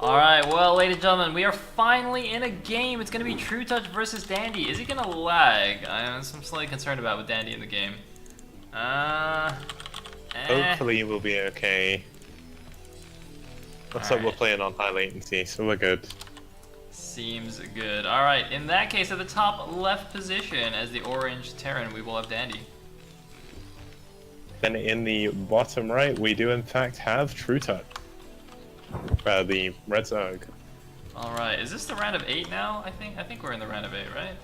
Alright, well, ladies and gentlemen, we are finally in a game. It's going to be Trutacz versus Dandy. Is he going to lag? I'm slightly concerned about with Dandy in the game. Hopefully we'll be okay. Looks like we're playing on high latency, so we're good. Seems good. Alright, in that case, at the top left position as the orange Terran, we will have Dandy. Then in the bottom right, we do in fact have Trutacz. The red Zerg. Alright, is this the round of 8 now? I think we're in the round of 8, right?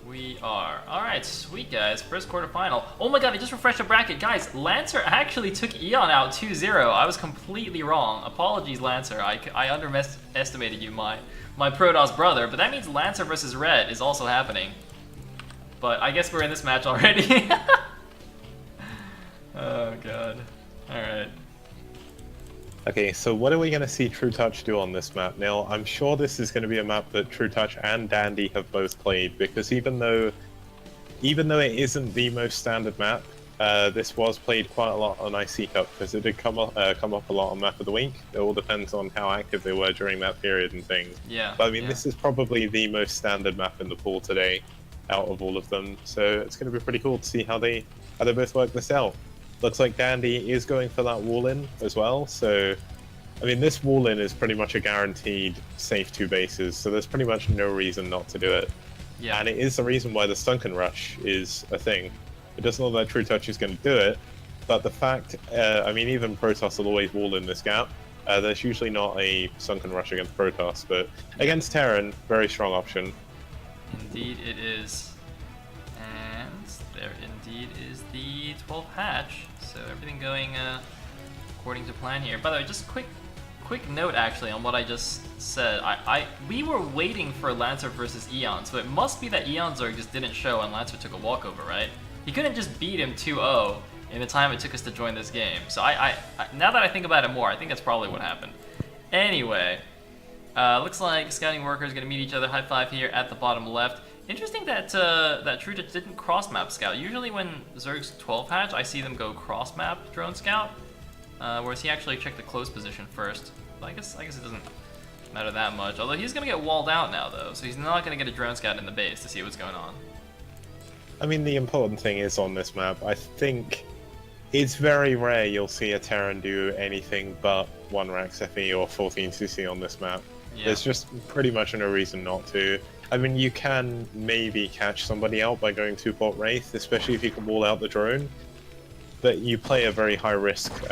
We are. Alright, sweet guys. First quarterfinal. Oh my god, I just refreshed the bracket. Guys, Lancer actually took Eon out 2-0. I was completely wrong. Apologies, Lancer. I underestimated you, my Protoss brother. But that means Lancer versus Red is also happening. But I guess we're in this match already. Oh god. Alright. Okay, so what are we going to see Trutacz do on this map? Now, I'm sure this is going to be a map that Trutacz and Dandy have both played, because even though it isn't the most standard map, this was played quite a lot on IC Cup, because it did come up a lot on Map of the Week. It all depends on how active they were during that period and things. Yeah. But I mean, this is probably the most standard map in the pool today, out of all of them. So it's going to be pretty cool to see how they both work this out. Looks like Dandy is going for that wall-in as well, so... I mean, this wall-in is pretty much a guaranteed safe 2 bases, so there's pretty much no reason not to do it. Yeah. And it is the reason why the Sunken Rush is a thing. It doesn't look like Trutacz is going to do it, but the fact... I mean, even Protoss will always wall-in this gap. There's usually not a Sunken Rush against Protoss, but against Terran, very strong option. Indeed it is. And there indeed is the 12th hatch. So everything going according to plan here. By the way, just quick note actually on what I just said. We were waiting for Lancer versus Eon, so it must be that Eon Zerg just didn't show and Lancer took a walkover, right? He couldn't just beat him 2-0 in the time it took us to join this game. So now that I think about it more, I think that's probably what happened. Anyway, looks like scouting workers gonna meet each other. High five here at the bottom left. Interesting that that Trutacz didn't cross-map scout. Usually when Zerg's 12 hatch, I see them go cross-map drone scout, whereas he actually checked the close position first. But I guess it doesn't matter that much. Although he's gonna get walled out now though, so he's not gonna get a drone scout in the base to see what's going on. I mean, the important thing is on this map, I think it's very rare you'll see a Terran do anything but 1 Rax FE or 14 CC on this map. Yeah. There's just pretty much no reason not to. I mean, you can maybe catch somebody out by going 2-port Wraith, especially if you can wall out the drone. But you play a very high risk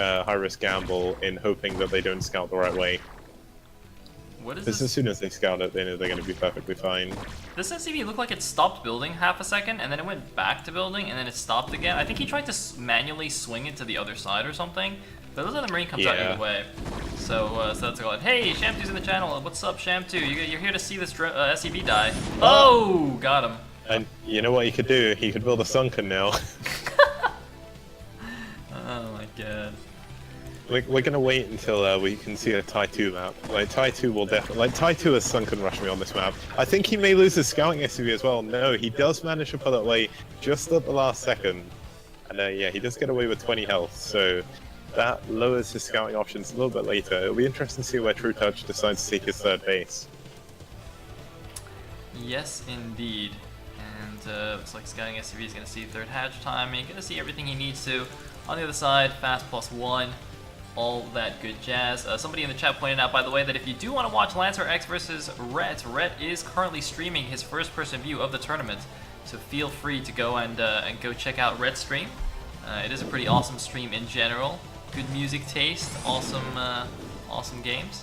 gamble in hoping that they don't scout the right way. What is this? As soon as they scout it, they know they're going to be perfectly fine. This SCV looked like it stopped building half a second, and then it went back to building, and then it stopped again. I think he tried to manually swing it to the other side or something. But it looks like the Marine comes out either way. So that's going, hey, Sham2's in the channel. What's up, Sham2? You're here to see this SCV die. Oh, got him. And you know what he could do? He could build a Sunken now. Oh my god. We're gonna wait until we can see a Tai 2 map. Like, Tai 2 will definitely... Like, Tai 2 has Sunken Rush me on this map. I think he may lose his scouting SCV as well. No, he does manage to put it away just at the last second. And yeah, he does get away with 20 health, so... That lowers his scouting options a little bit later. It'll be interesting to see where Trutacz decides to take his 3rd base. Yes, indeed. And looks like scouting SCV is going to see 3rd hatch timing. Going to see everything he needs to. On the other side, fast +1. All that good jazz. Somebody in the chat pointed out, by the way, that if you do want to watch Lancer X versus Rhett, Rhett is currently streaming his first-person view of the tournament. So feel free to go and go check out Rhett's stream. It is a pretty awesome stream in general. Good music taste, awesome games.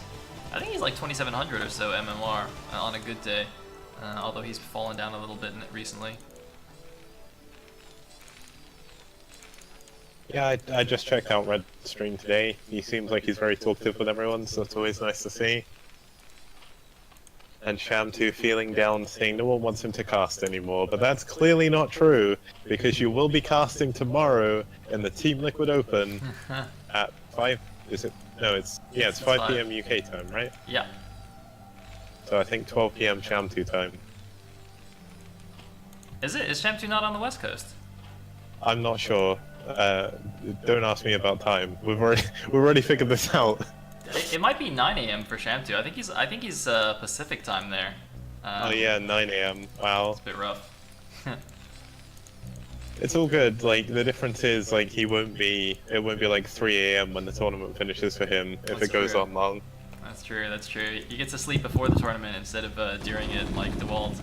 I think he's like 2700 or so MMR on a good day, although he's fallen down a little bit recently. Yeah, I just checked out Red's stream today. He seems like he's very talkative with everyone, so it's always nice to see. And Sham2 feeling down, saying no one wants him to cast anymore, but that's clearly not true, because you will be casting tomorrow in the Team Liquid Open at 5, is it? No, it's 5 PM UK time, right? Yeah. So I think 12 PM Sham2 time. Is it? Is Sham2 not on the West Coast? I'm not sure. Don't ask me about time. We've already figured this out. It might be 9 a.m. for Shamtu. I think he's Pacific time there. Oh yeah, 9 a.m. Wow. It's a bit rough. It's all good. Like the difference is like it won't be like 3 a.m. when the tournament finishes for him if it goes on long. That's true. That's true. He gets to sleep before the tournament instead of during it, like DeWalt.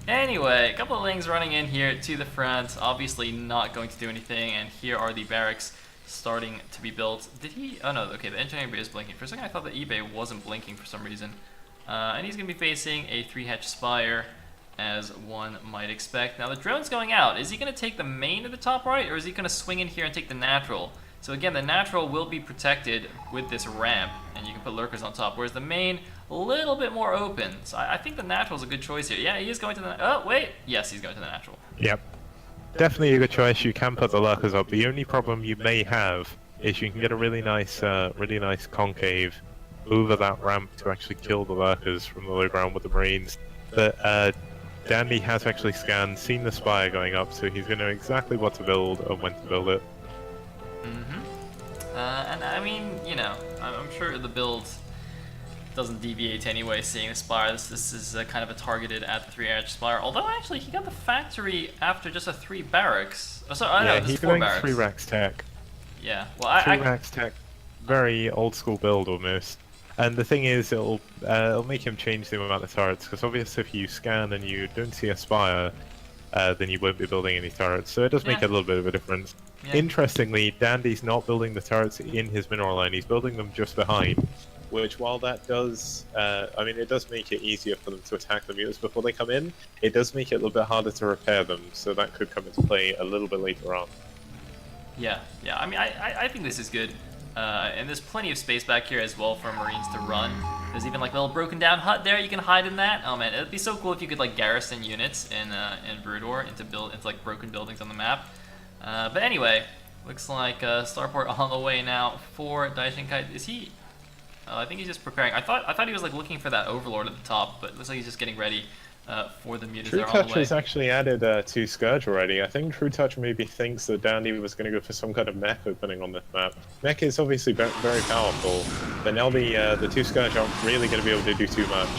Anyway, a couple of things running in here to the front. Obviously not going to do anything. And here are the barracks starting to be built. Did he? Oh no. Okay, the engineering bay is blinking. For a second, I thought the eBay wasn't blinking for some reason. And he's going to be facing a 3-hatch Spire, as one might expect. Now the drone's going out. Is he going to take the main at the top right, or is he going to swing in here and take the natural? So again, the natural will be protected with this ramp, and you can put lurkers on top, whereas the main, a little bit more open. So I think the natural is a good choice here. Yeah, he is going to the... Oh, wait. Yes, he's going to the natural. Yep. Definitely a good choice. You can put the lurkers up. The only problem you may have is you can get a really nice concave over that ramp to actually kill the lurkers from the low ground with the Marines. But Dandy has actually scanned, seen the Spire going up, so he's going to know exactly what to build and when to build it. And I mean, you know, I'm sure the build doesn't deviate anyway, seeing the Spire. This is kind of a targeted at the 3-hatch Spire. Although, actually, he got the factory after just a 3 barracks. Oh, sorry, yeah, no, he's 4 going barracks. 3 racks tech. Yeah, well, 3 racks tech. Very old school build, almost. And the thing is, it'll make him change the amount of turrets, because obviously if you scan and you don't see a Spire, then you won't be building any turrets. So it does make a little bit of a difference. Yeah. Interestingly, Dandy's not building the turrets in his mineral line, he's building them just behind. Which, while that does, I mean, it does make it easier for them to attack the mutas before they come in, it does make it a little bit harder to repair them, so that could come into play a little bit later on. Yeah, I mean, I think this is good. And there's plenty of space back here as well for Marines to run. There's even like a little broken down hut there, you can hide in that. Oh man, it'd be so cool if you could like garrison units in Broodor into like broken buildings on the map. But anyway, looks like Starport on the way now for Daishinkai. Is he? I think he's just preparing. I thought he was like looking for that Overlord at the top, but it looks like he's just getting ready for the mutas. Trutacz has actually added 2 Scourge already. I think Trutacz maybe thinks that Dandy was going to go for some kind of mech opening on this map. Mech is obviously very powerful, but now the 2 Scourge aren't really going to be able to do too much.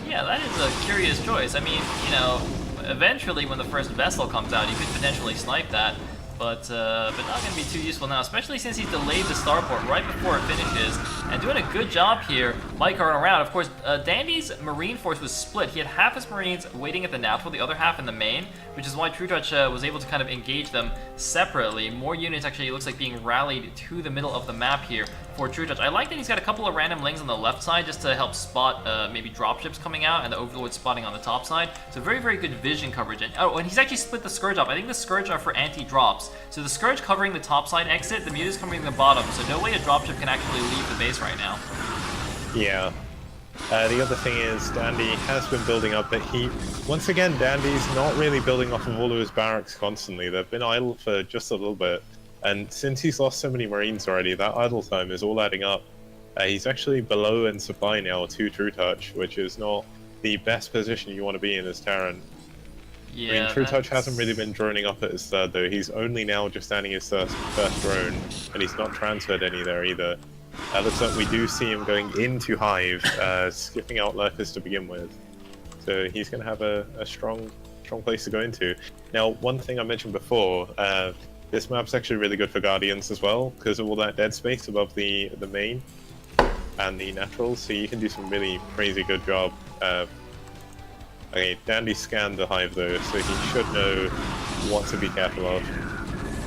Yeah, that is a curious choice. I mean, you know, eventually when the first vessel comes out, you could potentially snipe that. But not going to be too useful now, especially since he's delayed the starport right before it finishes. And doing a good job here, microing around. Of course, Dandy's Marine force was split. He had half his Marines waiting at the natural, the other half in the main, which is why Trutacz was able to kind of engage them separately. More units actually, it looks like, being rallied to the middle of the map here for Trutacz. I like that he's got a couple of random lings on the left side just to help spot maybe dropships coming out and the Overlord spotting on the top side. So very good vision coverage. And, oh, and he's actually split the Scourge up. I think the Scourge are for anti-drops. So the Scourge covering the top side exit, the Mutas covering the bottom. So no way a dropship can actually leave the base right now. Yeah. The other thing is Dandy has been building up, but once again, Dandy's not really building off of all of his barracks constantly. They've been idle for just a little bit. And since he's lost so many Marines already, that idle time is all adding up. He's actually below in supply now to Trutacz, which is not the best position you want to be in as Terran. Yeah, I mean, Trutacz hasn't really been droning up at his third, though. He's only now just adding his first drone, and he's not transferred any there either. Looks like we do see him going into Hive, skipping out lurkers to begin with. So he's going to have a strong place to go into. Now, one thing I mentioned before, this map's actually really good for Guardians as well, because of all that dead space above the main and the naturals, so you can do some really crazy good job. Okay, Dandy scanned the Hive though, so he should know what to be careful of.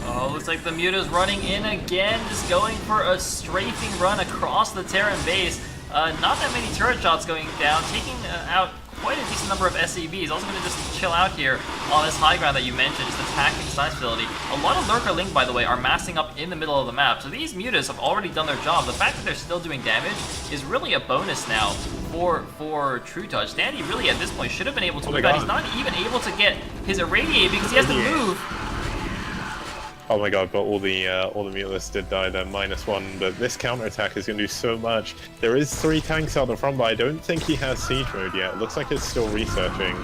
Oh, looks like the Muta's running in again, just going for a strafing run across the Terran base. Not that many turret shots going down, taking out quite a decent number of SCVs. Also going to just chill out here on this high ground that you mentioned, just attacking the science facility. A lot of Lurker Link, by the way, are massing up in the middle of the map. So these Mutas have already done their job. The fact that they're still doing damage is really a bonus now for Trutacz. Dandy really at this point should have been able to move out. He's not even able to get his irradiate because he has to move. Oh my god, but all the Mutalists did die there, -1, but this counterattack is going to do so much. There is 3 tanks out the front, but I don't think he has siege mode yet. It looks like it's still researching.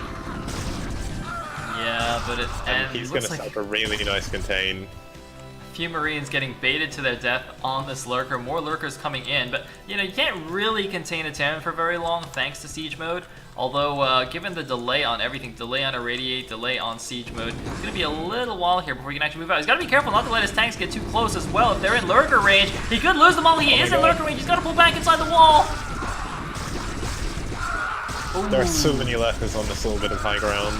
Yeah, but it's... And he's going to start a really nice contain. few Marines getting baited to their death on this Lurker. More Lurkers coming in, but you know, you can't really contain a Terran for very long thanks to Siege Mode. Although, given the delay on everything, delay on Irradiate, delay on Siege Mode, it's going to be a little while here before he can actually move out. He's got to be careful not to let his tanks get too close as well. If they're in Lurker range, he could lose them all. He is in Lurker range. He's got to pull back inside the wall. Ooh. There are so many Lurkers on this little bit of high ground.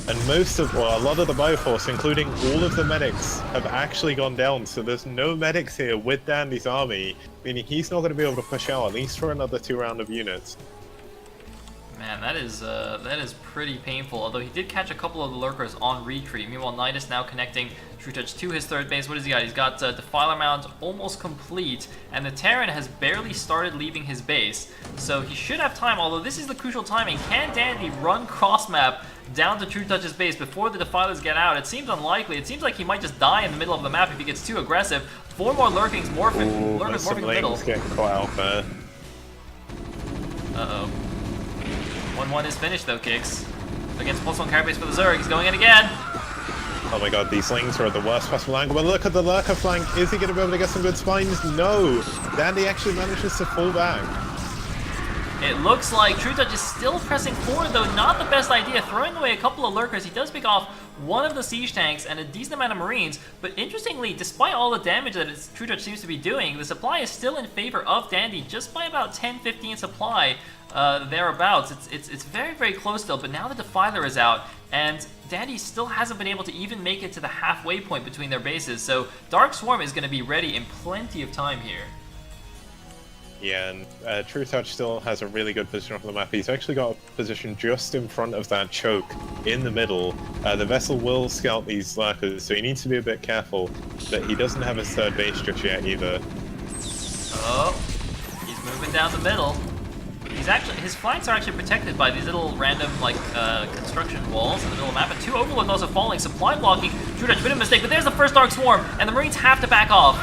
And a lot of the Bioforce, including all of the medics, have actually gone down. So there's no medics here with Dandy's army, meaning he's not going to be able to push out, at least for another 2 rounds of units. Man, that is pretty painful. Although he did catch a couple of the Lurkers on retreat. Meanwhile, Nidus now connecting Trutacz to his third base. What does he got? He's got Defiler Mount almost complete, and the Terran has barely started leaving his base. So he should have time, although this is the crucial timing. Can Dandy run cross-map down to Trutach's base before the Defilers get out? It seems unlikely. It seems like he might just die in the middle of the map if he gets too aggressive. 4 more Lurkers morphing in the middle. Getting caught out there. Uh-oh. 1-1 is finished though, Kicks. Against +1 Carabase for the Zerg, he's going in again! Oh my god, these Lings are at the worst possible angle, but look at the Lurker flank! Is he going to be able to get some good spines? No! Dandy actually manages to fall back. It looks like Trutacz is still pressing forward though, not the best idea. Throwing away a couple of Lurkers, he does pick off one of the siege tanks and a decent amount of Marines, but interestingly, despite all the damage that Trutacz seems to be doing, the supply is still in favor of Dandy, just by about 10-15 supply. Thereabouts. It's very, very close still, but now the Defiler is out, and Dandy still hasn't been able to even make it to the halfway point between their bases, so Dark Swarm is going to be ready in plenty of time here. Yeah, and Trutacz still has a really good position on the map. He's actually got a position just in front of that choke, in the middle. The vessel will scout these Lurkers, so he needs to be a bit careful that he doesn't have his third base just yet either. Oh, he's moving down the middle. His flanks are actually protected by these little random, like, construction walls in the middle of the map, and 2 Overlords also falling, supply blocking. Trutacz made a mistake, but there's the first Dark Swarm, and the Marines have to back off.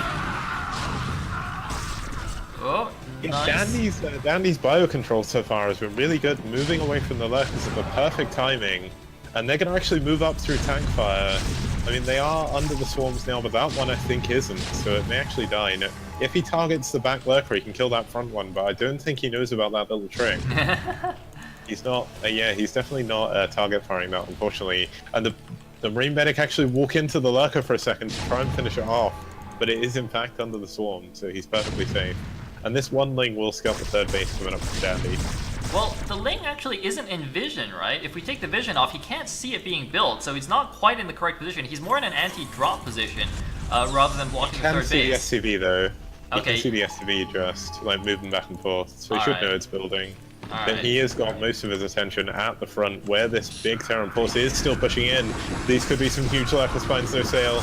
Oh, yeah, nice. Dandy's biocontrol so far has been really good, moving away from the Lurkers at the perfect timing, and they're going to actually move up through tank fire. I mean, they are under the swarms now, but that one I think isn't, so it may actually die. Now, if he targets the back Lurker, he can kill that front one, but I don't think he knows about that little trick. He's not, yeah, he's definitely not target firing that, unfortunately. And the Marine Medic actually walk into the Lurker for a second to try and finish it off, but it is in fact under the swarm, so he's perfectly safe. And this one Ling will scout the third base coming up from Dandy. Well, the Ling actually isn't in vision, right? If we take the vision off, he can't see it being built, so he's not quite in the correct position. He's more in an anti-drop position, rather than blocking the third base. He can see the SCV though. Okay. You can see the SCV just, like, moving back and forth, so he should know it's building. But he has got most of his attention at the front, where this big Terran force is still pushing in. These could be some huge Lurker spines, no Sayle.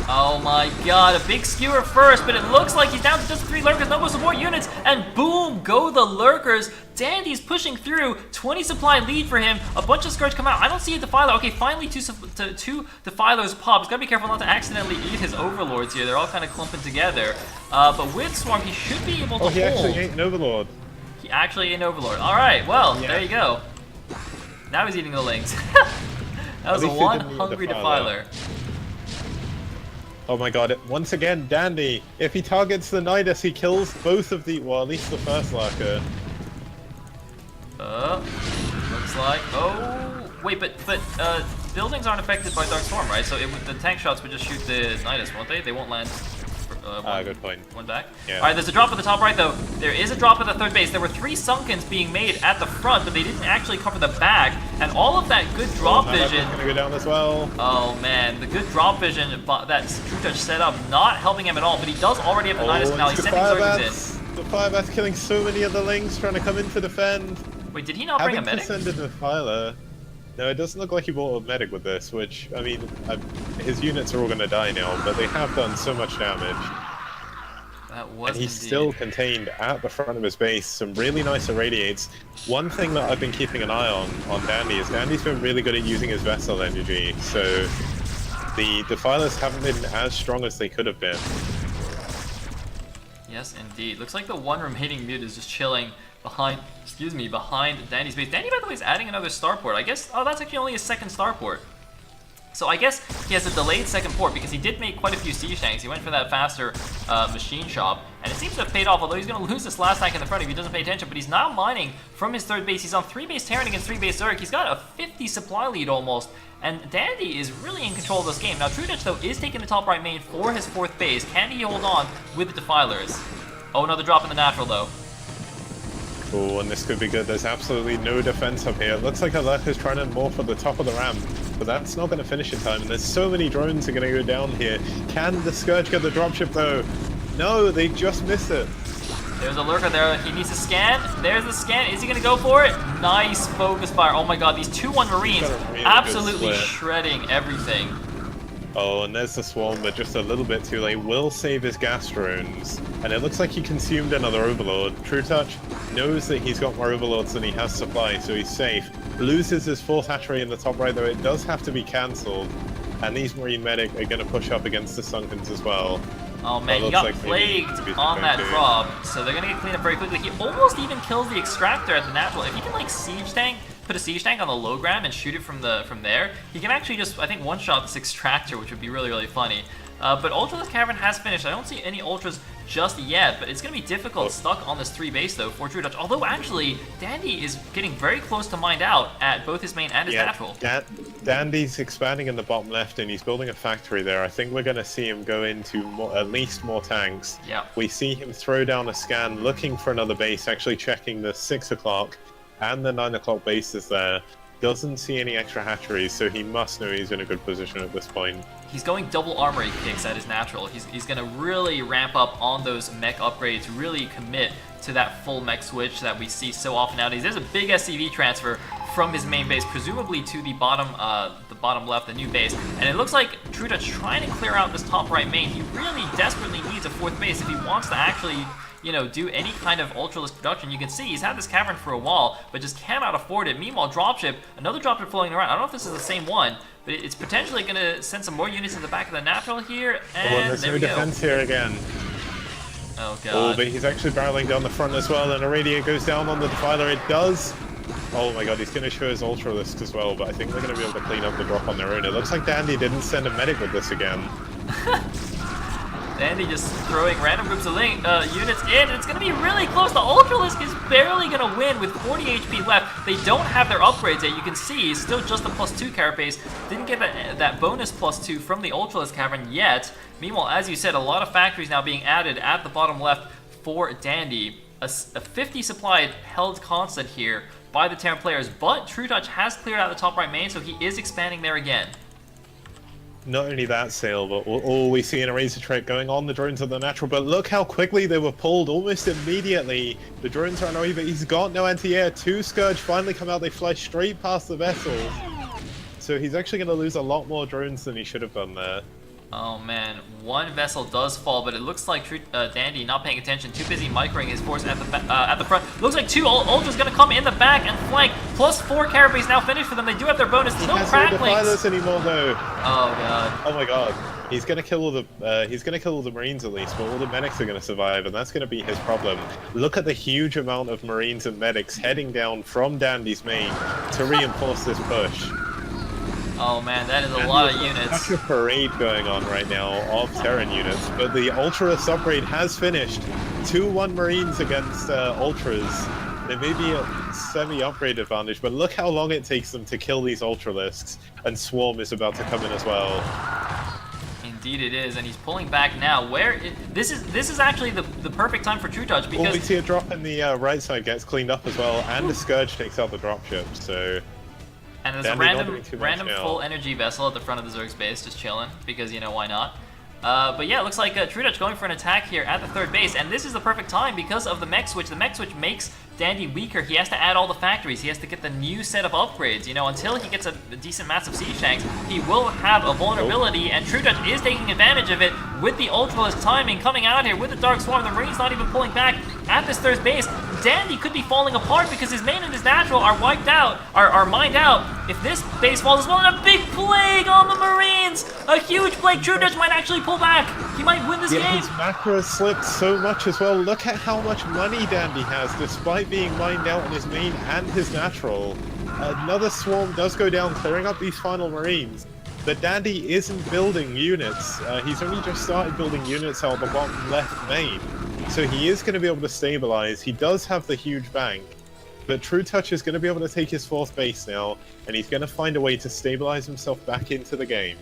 Oh my god, a big skewer first, but it looks like he's down to just 3 Lurkers, no more support units, and boom, go the Lurkers. Dandy's pushing through, 20 supply lead for him, a bunch of Scourge come out. I don't see a Defiler. Okay, finally two Defilers pop. He's gotta be careful not to accidentally eat his Overlords here. They're all kind of clumping together. But with Swarm, he should be able to hold. He actually ate an Overlord. He actually ate an Overlord. Alright, well, there you go. Now he's eating the Lings. That was a one hungry Defiler. Oh my god, once again, Dandy, if he targets the Nidus, he kills both of the, well, at least the first Lurker. Looks like, oh, wait, but buildings aren't affected by Dark Storm, right? So the tank shots would just shoot the Nidus, won't they? They won't land good point. One back. Yeah. Alright, there's a drop at the top right, though. There is a drop at the third base. There were 3 Sunkens being made at the front, but they didn't actually cover the back. And all of that good drop vision... Gonna go down as well. Oh, man. The good drop vision that Trutacz set up, not helping him at all, but he does already have the Nidus now. He's sending Zergers in. The Fire Bat's killing so many of the Lings trying to come in to defend. Wait, did he not bring a medic? Having to send a Defiler. No, it doesn't look like he bought a medic with this, which, I mean, his units are all going to die now, but they have done so much damage. That was and he's still contained at the front of his base, some really nice irradiates. One thing that I've been keeping an eye on Dandy is Dandy's been really good at using his vessel energy, so the Defilers haven't been as strong as they could have been. Yes, indeed. Looks like the one remaining mute is just chilling behind, behind Dandy's base. Dandy, by the way, is adding another starport. I guess, oh, that's actually only his second starport. So I guess he has a delayed second port because he did make quite a few siege tanks. He went for that faster machine shop, and it seems to have paid off, although he's going to lose this last tank in the front if he doesn't pay attention. But he's now mining from his third base. He's on 3 base Terran against 3 base Zerg. He's got a 50 supply lead almost, and Dandy is really in control of this game. Now Trutacz, though, is taking the top right main for his 4th base. Can he hold on with the Defilers? Oh, another drop in the natural, though. Oh, and this could be good. There's absolutely no defense up here. It looks like Alec is trying to morph at the top of the ramp, but that's not going to finish in time. And there's so many drones are going to go down here. Can the Scourge get the dropship, though? No, they just missed it. There's a lurker there. He needs to scan. There's the scan. Is he going to go for it? Nice focus fire. Oh my god, these 2-1 Marines really absolutely shredding everything. Oh, and there's the swarm, but just a little bit too late. Will save his gas drones, and it looks like he consumed another Overlord. Trutacz knows that he's got more Overlords than he has supply, so he's safe. Loses his 4th hatchery in the top right, though it does have to be cancelled. And these Marine Medic are going to push up against the Sunkens as well. Oh man, he got plagued on that drop, so they're going to get cleaned up very quickly. He almost even kills the Extractor at the natural. If he can like siege tank, put a siege tank on the low ground and shoot it from there, he can actually just, I think, one-shot this Extractor, which would be really, really funny. But Ultraless Cavern has finished. I don't see any Ultras just yet, but it's going to be difficult stuck on this 3 base, though, for Trutacz. Although, actually, Dandy is getting very close to mined out at both his main and his natural. Dandy's expanding in the bottom left, and he's building a factory there. I think we're going to see him go into at least more tanks. Yeah. We see him throw down a scan, looking for another base, actually checking the 6 o'clock and the 9 o'clock bases there. Doesn't see any extra hatcheries, so he must know he's in a good position at this point. He's going double armory kicks at his natural. He's going to really ramp up on those mech upgrades, really commit to that full mech switch that we see so often nowadays. There's a big SCV transfer from his main base, presumably to the bottom left, the new base. And it looks like Trutacz trying to clear out this top right main. He really desperately needs a 4th base if he wants to actually, you know, do any kind of Ultralist production. You can see he's had this cavern for a while, but just cannot afford it. Meanwhile, dropship, another dropship floating around. I don't know if this is the same one, but it's potentially going to send some more units in the back of the natural here, and there's there no we go. defense here again. Oh god. Oh, but he's actually barreling down the front as well, and a radiant goes down on the Defiler. It does. Oh my god, he's going to show his Ultralist as well, but I think they're going to be able to clean up the drop on their own. It looks like Dandy didn't send a medic with this again. Dandy just throwing random groups of units in, and it's going to be really close. The Ultralisk is barely going to win with 40 HP left. They don't have their upgrades yet. You can see he's still just a +2 carapace. Didn't get that bonus +2 from the Ultralisk Cavern yet. Meanwhile, as you said, a lot of factories now being added at the bottom left for Dandy. A 50 supply held constant here by the Terran players, but Trutacz has cleared out the top right main, so he is expanding there again. Not only that, Sayle, but all we see in a razor trait going on the drones of the natural, but look how quickly they were pulled almost immediately. The drones ran away, but he's got no anti-air. 2 Scourge finally come out, they fly straight past the vessel. So he's actually going to lose a lot more drones than he should have done there. Oh man, 1 vessel does fall, but it looks like Dandy not paying attention, too busy microing his force at the front. Looks like 2 Ultras gonna come in the back and flank. +4 carapace now finished for them. They do have their bonus. No cracklings anymore though. Oh god. Oh my god. He's gonna kill all the Marines at least, but all the medics are gonna survive, and that's gonna be his problem. Look at the huge amount of Marines and medics heading down from Dandy's main to reinforce this push. Oh man, that is a lot of units. Such a parade going on right now of Terran units, but the Ultras upgrade has finished. 2-1 Marines against Ultras. There may be a semi-upgrade advantage, but look how long it takes them to kill these Ultralisks, and Swarm is about to come in as well. Indeed it is, and he's pulling back now. This is actually the perfect time for Trutacz, because we see a drop in the right side gets cleaned up as well, and the Scourge takes out the dropship, so... And there's a random full energy vessel at the front of the Zerg's base, just chilling, because, you know, why not? But yeah, it looks like Trutacz going for an attack here at the 3rd base, and this is the perfect time because of the mech switch. The mech switch makes Dandy weaker. He has to add all the factories. He has to get the new set of upgrades. You know, until he gets a decent massive siege tanks, he will have a vulnerability, and Trutacz is taking advantage of it with the Ultralist timing coming out here with the Dark Swarm. The Marine's not even pulling back at this 3rd base. Dandy could be falling apart because his main and his natural are wiped out, are mined out. If this base falls as well, and a big plague on the Marines! A huge plague. Trutacz might actually pull back. He might win this game. His macro slipped so much as well. Look at how much money Dandy has, despite being mined out on his main and his natural. Another swarm does go down, clearing up these final Marines. but Dandy isn't building units. He's only just started building units out the bottom left main. So he is going to be able to stabilize. He does have the huge bank, but Trutacz is going to be able to take his 4th base now, and he's going to find a way to stabilize himself back into the game.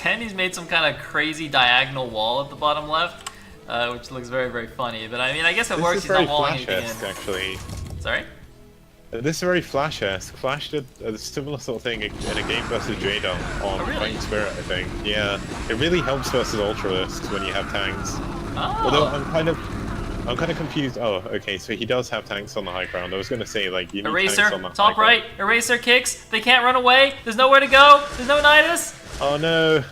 Dandy's made some kind of crazy diagonal wall at the bottom left, which looks very, very funny. But I mean, I guess it works. He's not walling anything in. Actually. Sorry? This is very Flash-esque. Flash did a similar sort of thing in a game versus J-Dom on Fighting Spirit, I think. Yeah, it really helps versus Ultralisks when you have tanks. Oh. Although I'm kind of confused. Oh, okay, so he does have tanks on the high ground. I was gonna say, like, you need Eraser, tanks on the top high right, ground. Eraser kicks, they can't run away, there's nowhere to go, there's no Nidus! Oh no!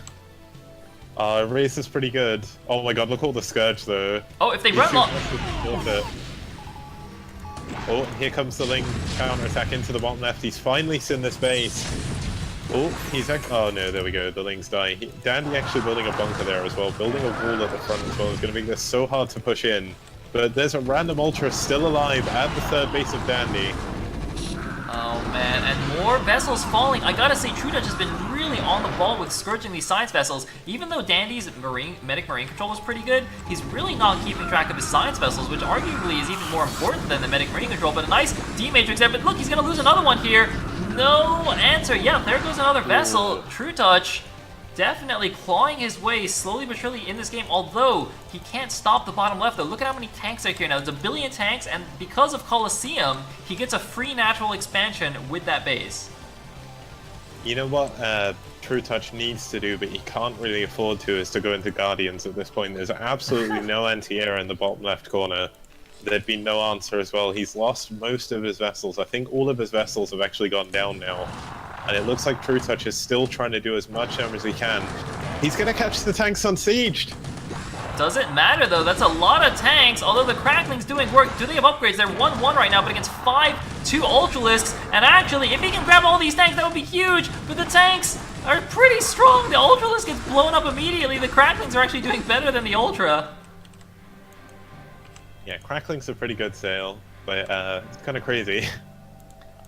Eraser's pretty good. Oh my god, look all the Scourge though. Oh, if they run long... Oh, here comes the Ling counter-attack into the bottom left. He's finally seen this base. Oh, he's actually... Oh no, there we go. The Lings die. Dandy actually building a bunker there as well. Building a wall at the front as well is going to make this so hard to push in. But there's a random Ultra still alive at the 3rd base of Dandy. Oh man, and more vessels falling. I gotta say, Trutacz has been really on the ball with scourging these science vessels. Even though Dandy's medic marine control is pretty good, he's really not keeping track of his science vessels, which arguably is even more important than the medic marine control. But a nice D-Matrix there, but look, he's gonna lose another one here. No answer. Yeah, there goes another vessel. Trutacz definitely clawing his way slowly but surely in this game, although he can't stop the bottom left though. Look at how many tanks are here now. There's a billion tanks, and because of Colosseum, he gets a free natural expansion with that base. You know what Trutacz needs to do, but he can't really afford to, is to go into Guardians at this point. There's absolutely no anti-air in the bottom left corner. There'd be no answer as well. He's lost most of his vessels. I think all of his vessels have actually gone down now. And it looks like Trutacz is still trying to do as much damage as he can. He's gonna catch the tanks unsieged! Doesn't matter though, that's a lot of tanks, although the Crackling's doing work. Do they have upgrades? They're 1-1 right now, but against 5-2 Ultralisks. And actually, if he can grab all these tanks, that would be huge, but the tanks are pretty strong. The Ultralisk gets blown up immediately. The Cracklings are actually doing better than the Ultra. Yeah, Cracklings are pretty good, Sayle, but it's kind of crazy.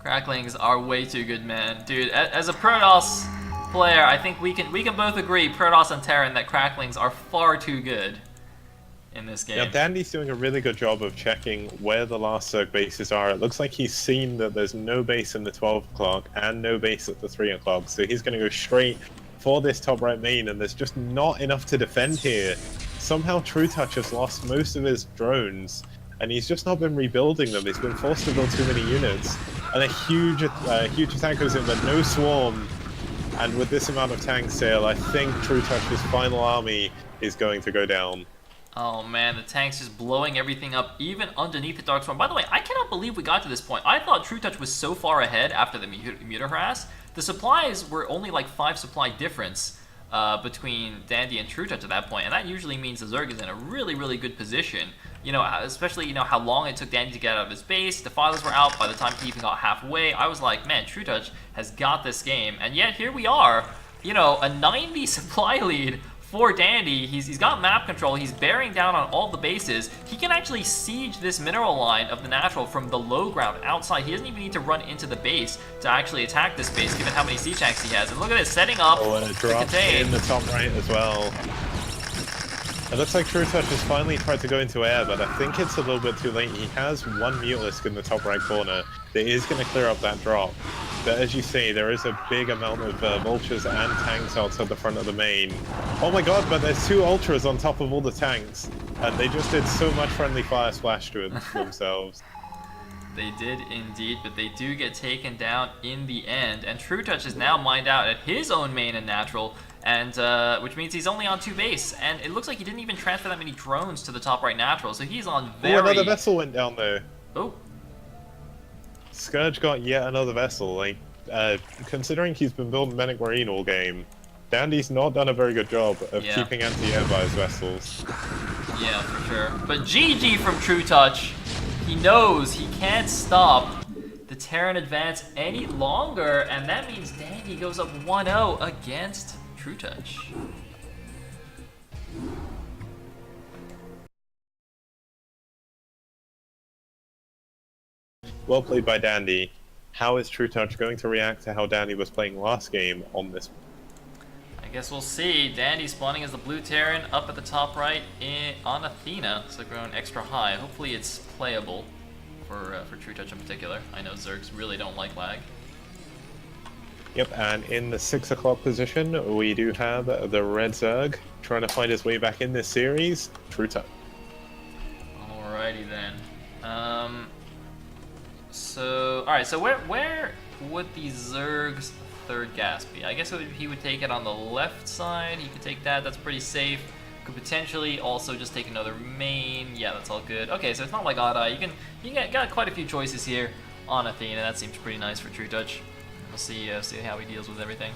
Cracklings are way too good, man. Dude, as a Protoss player, I think we can both agree, Protoss and Terran, that Cracklings are far too good in this game. Yeah, Dandy's doing a really good job of checking where the last Zerg bases are. It looks like he's seen that there's no base in the 12 o'clock and no base at the 3 o'clock, so he's going to go straight for this top right main, and there's just not enough to defend here. Somehow Trutacz has lost most of his drones, and he's just not been rebuilding them. He's been forced to build too many units. And a huge attack goes in, but no swarm. And with this amount of tanks, Sayle, I think Trutacz's final army is going to go down. Oh man, the tank's just blowing everything up, even underneath the Dark Swarm. By the way, I cannot believe we got to this point. I thought Trutacz was so far ahead after the Muta Harass. The supplies were only like 5 supply difference between Dandy and Trutacz at that point, and that usually means the Zerg is in a really, really good position. You know, especially, you know, how long it took Dandy to get out of his base. The fathers were out by the time he even got halfway. I was like, man, Trutacz has got this game. And yet, here we are, you know, a 90 supply lead for Dandy. He's got map control. He's bearing down on all the bases. He can actually siege this mineral line of the natural from the low ground outside. He doesn't even need to run into the base to actually attack this base, given how many siege tanks he has. And look at this, setting up and a drop in the top right as well. It looks like Trutacz has finally tried to go into air, but I think it's a little bit too late. He has one Mutalisk in the top right corner that is going to clear up that drop. But as you say, there is a big amount of vultures and tanks outside the front of the main. Oh my god, but there's 2 Ultras on top of all the tanks. And they just did so much friendly fire splash to themselves. They did indeed, but they do get taken down in the end. And Trutacz is now mined out at his own main and natural, and which means he's only on 2 base. And it looks like he didn't even transfer that many drones to the top right natural, so he's on very... Oh, another vessel went down there. Oh. Scourge got yet another vessel. Like, considering he's been building Medic Marine all game, Dandy's not done a very good job of keeping anti-air by his vessels. Yeah, for sure. But GG from Trutacz. He knows he can't stop the Terran advance any longer, and that means Dandy goes up 1-0 against Trutacz. Well played by Dandy. How is Trutacz going to react to how Dandy was playing last game on this guess we'll see. Dandy spawning as the blue Terran up at the top right on Athena, so going extra high. Hopefully it's playable for Trutacz in particular. I know Zergs really don't like lag. Yep, and in the 6 o'clock position, we do have the red Zerg trying to find his way back in this series, Trutacz. Alrighty then. Alright, so where would the Zerg's third gas be? I guess he would take it on the left side. He could take that. That's pretty safe. Could potentially also just take another main. Yeah, that's all good. Okay, so it's not like odd-eye. You got quite a few choices here on Athena. That seems pretty nice for Trutacz. We'll see how he deals with everything.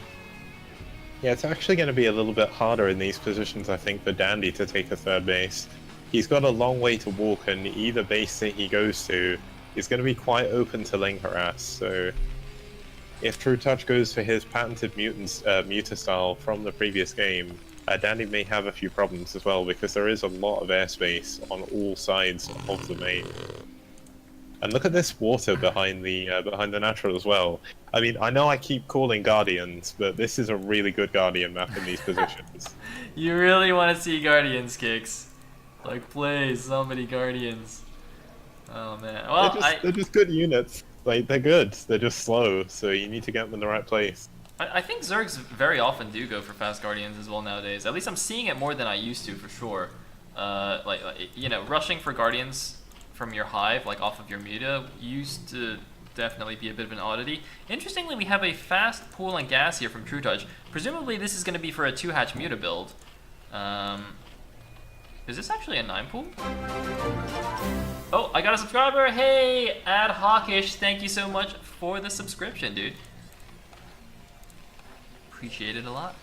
Yeah, it's actually going to be a little bit harder in these positions, I think, for Dandy to take a third base. He's got a long way to walk, and either base that he goes to is going to be quite open to lane harass. So if Trutacz goes for his patented muter style from the previous game, Dandy may have a few problems as well, because there is a lot of airspace on all sides of the main. And look at this water behind the natural as well. I mean, I know I keep calling Guardians, but this is a really good Guardian map in these positions. You really want to see Guardians, Kicks. Like, please, so many Guardians. Oh, man. Well, they're just good units. Like, they're good. They're just slow, so you need to get them in the right place. I think Zergs very often do go for fast Guardians as well nowadays. At least I'm seeing it more than I used to, for sure. You know, rushing for Guardians from your hive, like off of your muta, used to definitely be a bit of an oddity. Interestingly, we have a fast pool and gas here from Trutacz. Presumably this is going to be for a 2-hatch muta build. Is this actually a 9 pool? Oh, I got a subscriber! Hey, Ad Hawkish, thank you so much for the subscription, dude. Appreciate it a lot.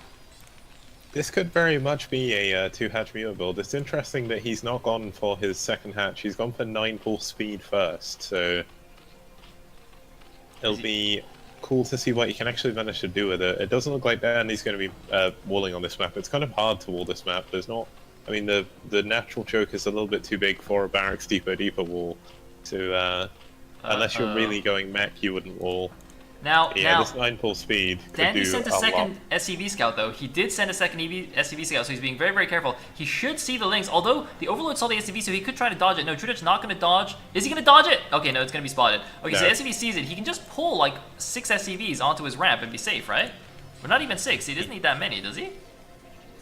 This could very much be a 2-hatch muta build. It's interesting that he's not gone for his second hatch. He's gone for 9 pool speed first, so it'll be cool to see what he can actually manage to do with it. It doesn't look like Dandy's going to be walling on this map. It's kind of hard to wall this map. There's not... I mean, the natural choke is a little bit too big for a barracks deeper wall. To unless you're really going mech, you wouldn't wall. Now, this 9 pool speed could Dandy do sent a lot. second SCV scout, though. He did send a second SCV scout, so he's being very, very careful. He should see the links, although the Overlord saw the SCV, so he could try to dodge it. No, Trutacz not going to dodge. Is he going to dodge it? Okay, no, it's going to be spotted. Okay, no. So SCV sees it. He can just pull, like, 6 SCVs onto his ramp and be safe, right? Or not even 6. He doesn't need that many, does he?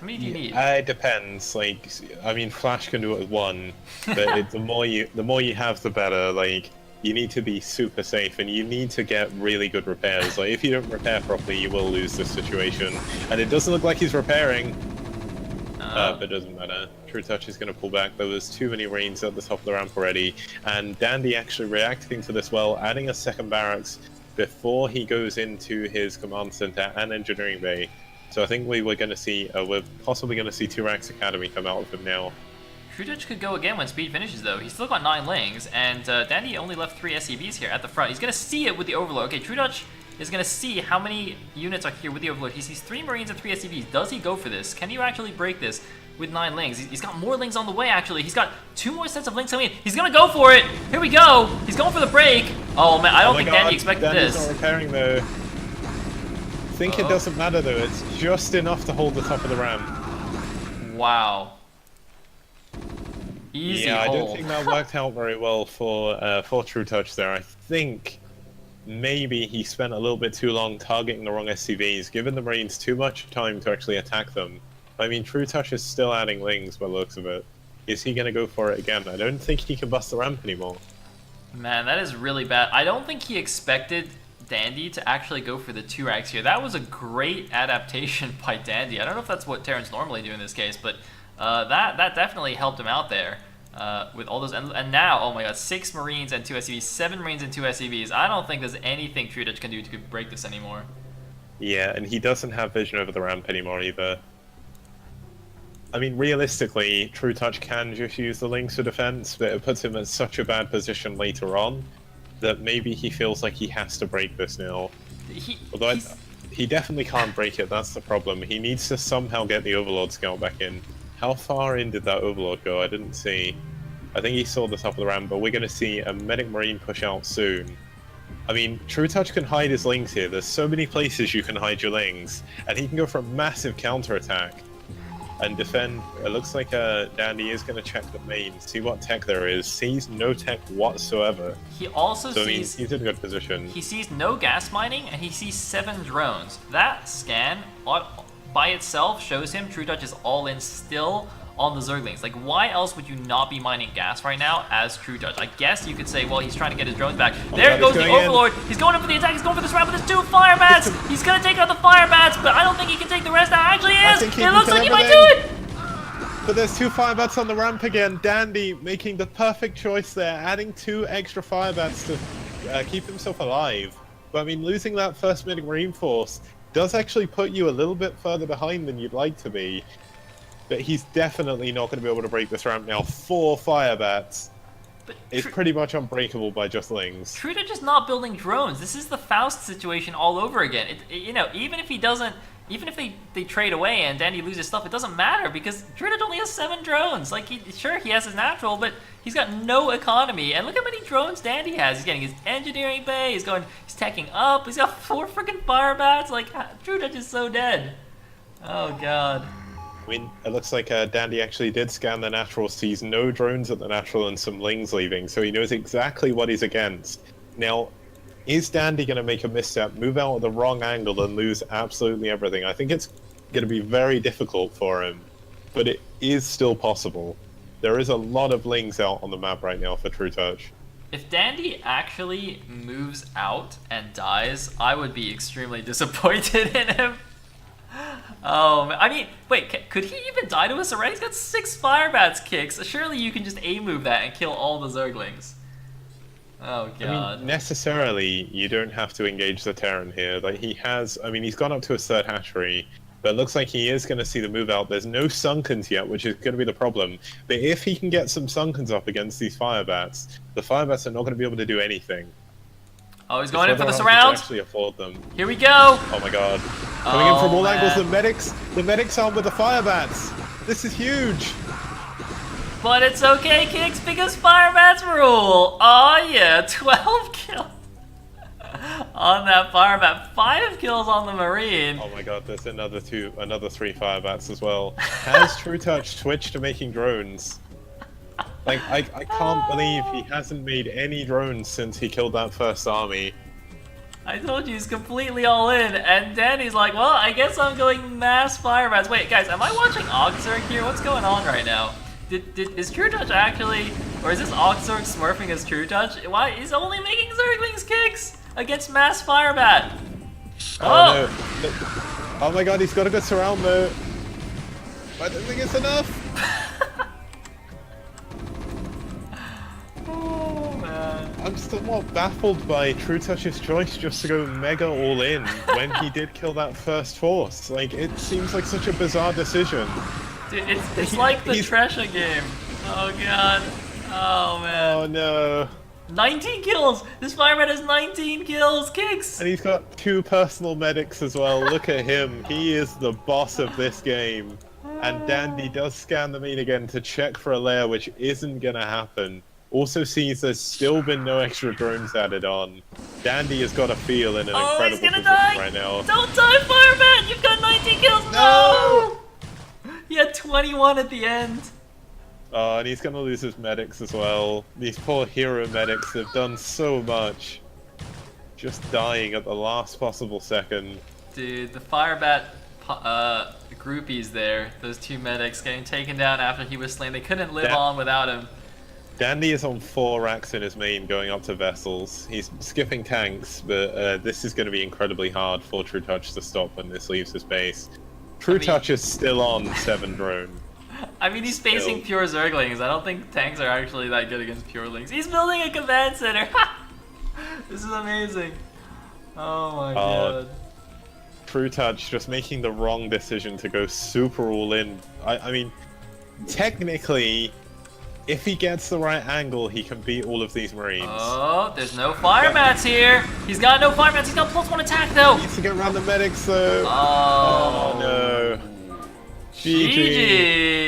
How many do you need? It depends. Like, I mean, Flash can do it with 1, but the more you have, the better. Like, you need to be super safe, and you need to get really good repairs. Like, if you don't repair properly, you will lose this situation. And it doesn't look like he's repairing, but it doesn't matter. Trutacz is going to pull back. There was too many Marines at the top of the ramp already, and Dandy actually reacting to this well, adding a second barracks before he goes into his command center and engineering bay. So I think we're possibly going to see 2 Racks Academy come out of him now. Trutacz could go again when speed finishes, though. He's still got 9 lings, and Dandy only left 3 SCVs here at the front. He's going to see it with the Overlord. Okay, Trutacz is going to see how many units are here with the Overlord. He sees 3 Marines and 3 SCVs. Does he go for this? Can you actually break this with 9 lings? He's got more lings on the way, actually. He's got 2 more sets of lings coming in. He's going to go for it. Here we go. He's going for the break. Oh, man, I don't think Dandy expected Dandy's this. Not repairing, though. I think it doesn't matter, though. It's just enough to hold the top of the ramp. Wow. Easy yeah, hole. I don't think that worked out very well for Trutacz there. I think maybe he spent a little bit too long targeting the wrong SCVs, giving the Marines too much time to actually attack them. I mean, Trutacz is still adding lings by the looks of it. Is he going to go for it again? I don't think he can bust the ramp anymore. Man, that is really bad. I don't think he expected Dandy to actually go for the 2 racks here. That was a great adaptation by Dandy. I don't know if that's what Terrans normally do in this case, but that definitely helped him out there with all those. And now, oh my god, 6 Marines and 2 SCVs, 7 Marines and 2 SCVs. I don't think there's anything Trutacz can do to break this anymore. Yeah, and he doesn't have vision over the ramp anymore either. I mean, realistically, Trutacz can just use the links for defense, but it puts him in such a bad position later on that maybe he feels like he has to break this now. Although he definitely can't break it, that's the problem. He needs to somehow get the Overlord scout back in. How far in did that Overlord go? I didn't see. I think he saw the top of the ramp, but we're going to see a Medic Marine push out soon. I mean, Trutacz can hide his lings here. There's so many places you can hide your lings, and he can go for a massive counterattack and defend. It looks like Dandy is going to check the main, see what tech there is. Sees no tech whatsoever. He also so, sees... I mean, he's in a good position. He sees no gas mining, and he sees 7 drones. That scan, by itself, shows him Trutacz is all in still on the Zerglings. Like, why else would you not be mining gas right now as Trutacz? I guess you could say, well, he's trying to get his drones back. There goes the Overlord. He's going in for the attack. He's going for this round, but there's 2 fire bats. He's going to take out the fire bats, but I don't think he can take the rest out. Actually, he is. It looks like he might do it. But there's 2 fire bats on the ramp again. Dandy making the perfect choice there, adding 2 extra fire bats to keep himself alive. But I mean, losing that first medic reinforce does actually put you a little bit further behind than you'd like to be. But he's definitely not going to be able to break this ramp now. 4 fire bats. It's pretty much unbreakable by just lings. Trutacz is not building drones. This is the Faust situation all over again. You know, even if he doesn't, even if they trade away and Dandy loses stuff, it doesn't matter because Trutacz only has 7 drones. Like, sure, he has his natural, but he's got no economy. And look how many drones Dandy has. He's getting his engineering bay. He's teching up. He's got 4 freaking fire bats. Like, Trutacz is so dead. Oh god. I mean, it looks like Dandy actually did scan the natural, sees no drones at the natural and some lings leaving, so he knows exactly what he's against. Now, is Dandy going to make a misstep, move out at the wrong angle, and lose absolutely everything? I think it's going to be very difficult for him, but it is still possible. There is a lot of lings out on the map right now for Trutacz. If Dandy actually moves out and dies, I would be extremely disappointed in him. Oh, I mean, wait, could he even die to us already? He's got 6 fire bats kicks. Surely you can just A-move that and kill all the Zerglings. Oh god. I mean, necessarily, you don't have to engage the Terran here. Like, he has, I mean, he's gone up to his 3rd hatchery, but it looks like he is going to see the move out. There's no Sunkens yet, which is going to be the problem. But if he can get some Sunkens up against these fire bats, the fire bats are not going to be able to do anything. Oh, he's going in for the surround. Actually afford them. Here we go. Oh my god. Coming in from all angles, the medics armed with the fire bats. This is huge. But it's okay, Kicks, because fire bats rule. Oh yeah, 12 kills on that fire bat. 5 kills on the Marine. Oh my god, there's another 3 fire bats as well. Has Trutacz switched to making drones? Like, I can't believe he hasn't made any drones since he killed that first army. I told you he's completely all in, and Danny's like, well, I guess I'm going mass fire bats. Wait, guys, am I watching Oxzerg here? What's going on right now? Is Trutacz actually, or is this Oxzerg smurfing as Trutacz? Why, he's only making Zerglings kicks against mass fire bat. Oh no. Oh my god, he's got a good surround though. I don't think it's enough. I'm somewhat baffled by Trutacz's choice just to go mega all in when he did kill that first force. Like, it seems like such a bizarre decision. Dude, it's like the Tresha game. Oh god. Oh man. Oh no. 19 kills! This fireman has 19 kills! Kicks! And he's got 2 personal medics as well. Look at him. He is the boss of this game. And Dandy does scan the main again to check for a lair, which isn't gonna happen. Also sees there's still been no extra drones added on. Dandy has got a feel in an incredible position right now. Don't die, Fireman! You've got 19 kills! No! He had 21 at the end. Oh, and he's gonna lose his medics as well. These poor hero medics have done so much. Just dying at the last possible second. Dude, the Firebat groupies there, those 2 medics getting taken down after he was slain. They couldn't live on without him. Dandy is on 4 racks in his main going up to vessels. He's skipping tanks, but this is going to be incredibly hard for Trutacz to stop when this leaves his base. Trutacz is still on 7 drone. I mean, he's facing pure Zerglings. I don't think tanks are actually that good against pure lings. He's building a command center! This is amazing. Oh my god. Trutacz just making the wrong decision to go super all in. I mean, technically, if he gets the right angle, he can beat all of these Marines. Oh, there's no fire bats here. He's got no fire bats. He's got +1 attack though. He needs to get around the medics though. Oh no. GG.